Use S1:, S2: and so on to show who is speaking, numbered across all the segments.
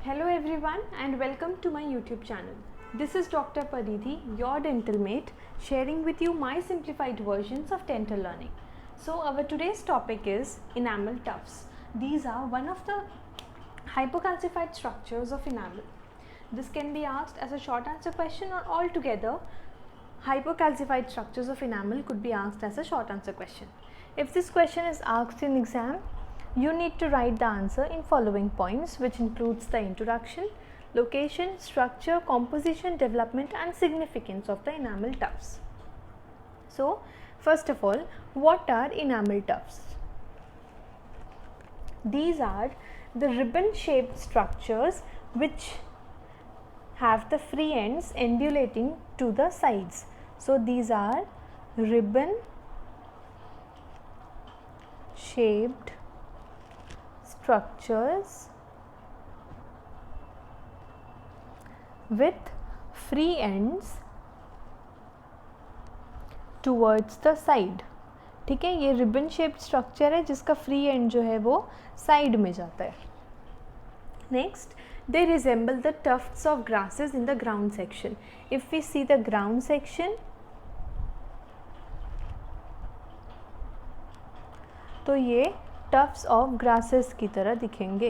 S1: Hello everyone and welcome to my YouTube channel. This is Dr. Paridhi, your dental mate, sharing with you my simplified versions of dental learning. So our today's topic is enamel tufts. These are one of the hypocalcified structures of enamel. This can be asked as a short answer question or altogether hypocalcified structures of enamel could be asked as a short answer question. If this question is asked in exam, you need to write the answer in following points, which includes the introduction, location, structure, composition, development and significance of the enamel tufts. So, first of all, what are enamel tufts? These are the ribbon shaped structures which have the free ends undulating to the sides. So, these are ribbon shaped structures with free ends towards the side. ठीक है, ये ribbon shaped structure है जिसका free and जो है वो side में जाता है. Next, they resemble the tufts of grasses in the ground section. If we see the ground section, तो ये tufts of grasses की तरह दिखेंगे.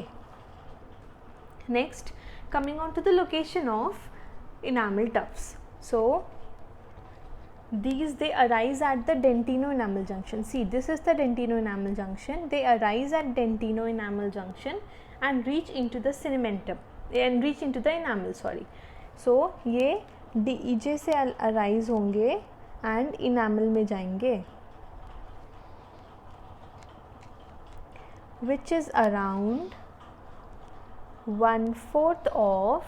S1: Next, coming on to the location of enamel tufts. So, these they arise at the dentino-enamel junction. See, this is the dentino-enamel junction. They arise at dentino-enamel junction and reach into the cementum and reach into the enamel. Sorry. So, ये DEJ से arise होंगे and enamel में जाएंगे, which is around 1/4 of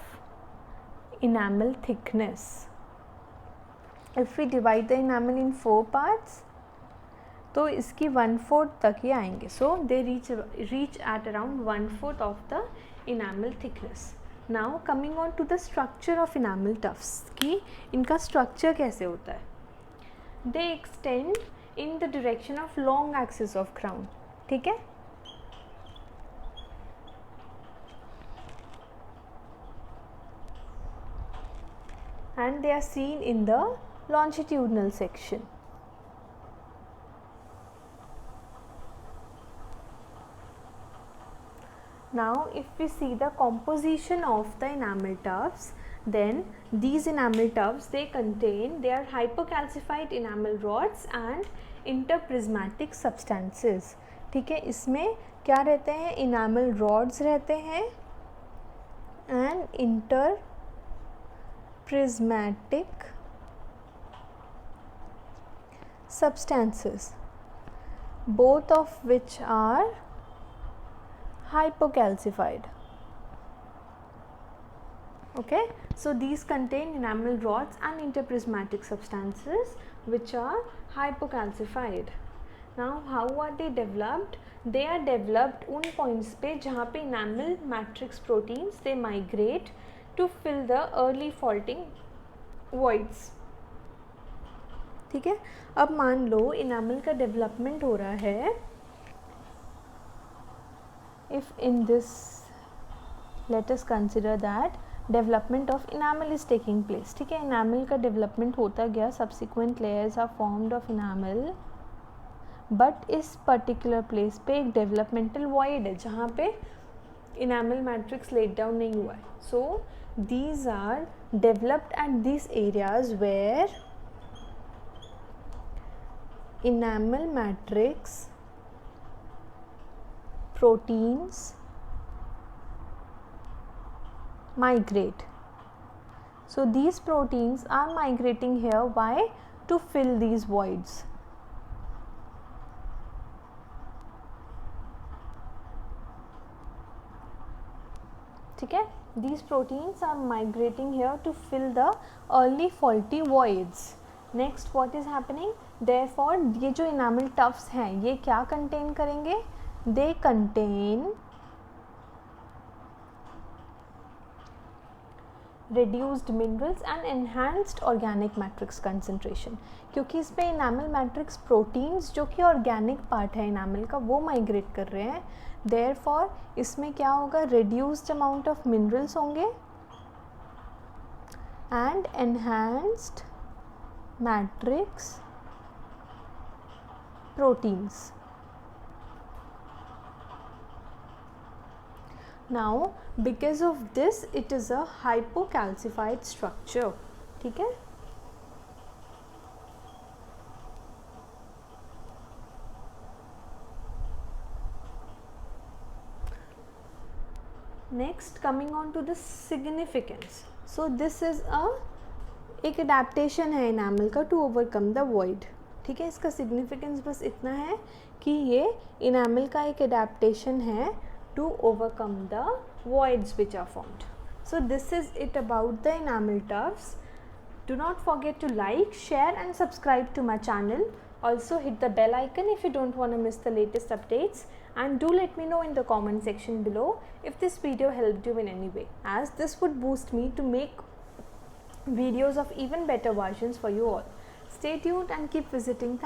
S1: enamel thickness. If we divide the enamel in 4 parts, तो इसकी 1/4 तक ही आएंगे. So they reach at around 1/4 of the enamel thickness. Now coming on to the structure of enamel tufts, कि इनका structure कैसे होता है. They extend in the direction of long axis of crown. ठीक है. And they are seen in the longitudinal section. Now, if we see the composition of the enamel tufts, then these enamel tufts they are hypocalcified enamel rods and interprismatic substances. ठीक है, इसमें क्या रहते हैं? enamel rods रहते हैं and interprismatic substances, both of which are hypocalcified. Okay, so these contain enamel rods and interprismatic substances which are hypocalcified. Now, how are they developed? They are developed उन points पे जहाँ पे enamel matrix proteins they migrate to fill the early faulting voids. ठीक है, अब मान लो enamel का development हो रहा है. If in this, let us consider that development of enamel is taking place. ठीक है, enamel का development होता गया, subsequent layers are formed of enamel, but इस particular place पे एक developmental void है जहाँ पे enamel matrix laid down नहीं हुआ है. So these are developed at these areas where enamel matrix proteins migrate. So these proteins are migrating here. Why? To fill these voids. ठीक है, these proteins are migrating here to fill the early faulty voids. Next, what is happening? Therefore, ये जो enamel tufts हैं ये क्या contain करेंगे? They contain reduced minerals and enhanced organic matrix concentration, क्योंकि इसमें इनामल मैट्रिक्स प्रोटीन्स जो कि ऑर्गेनिक पार्ट है इनामल का वो माइग्रेट कर रहे हैं, देयरफॉर इसमें क्या होगा, रिड्यूस्ड अमाउंट ऑफ मिनरल्स होंगे and enhanced matrix proteins. Now because of this it is a hypocalcified structure. ठीक है. Next coming on to the significance. So this is एक adaptation है enamel का to overcome the void. ठीक है. इसका significance बस इतना है कि ये enamel का एक adaptation है to overcome the voids which are formed. So this is it about the enamel tufts. Do not forget to like, share and subscribe to my channel. Also hit the bell icon if you don't want to miss the latest updates, and do let me know in the comment section below if this video helped you in any way, as this would boost me to make videos of even better versions for you all. Stay tuned and keep visiting.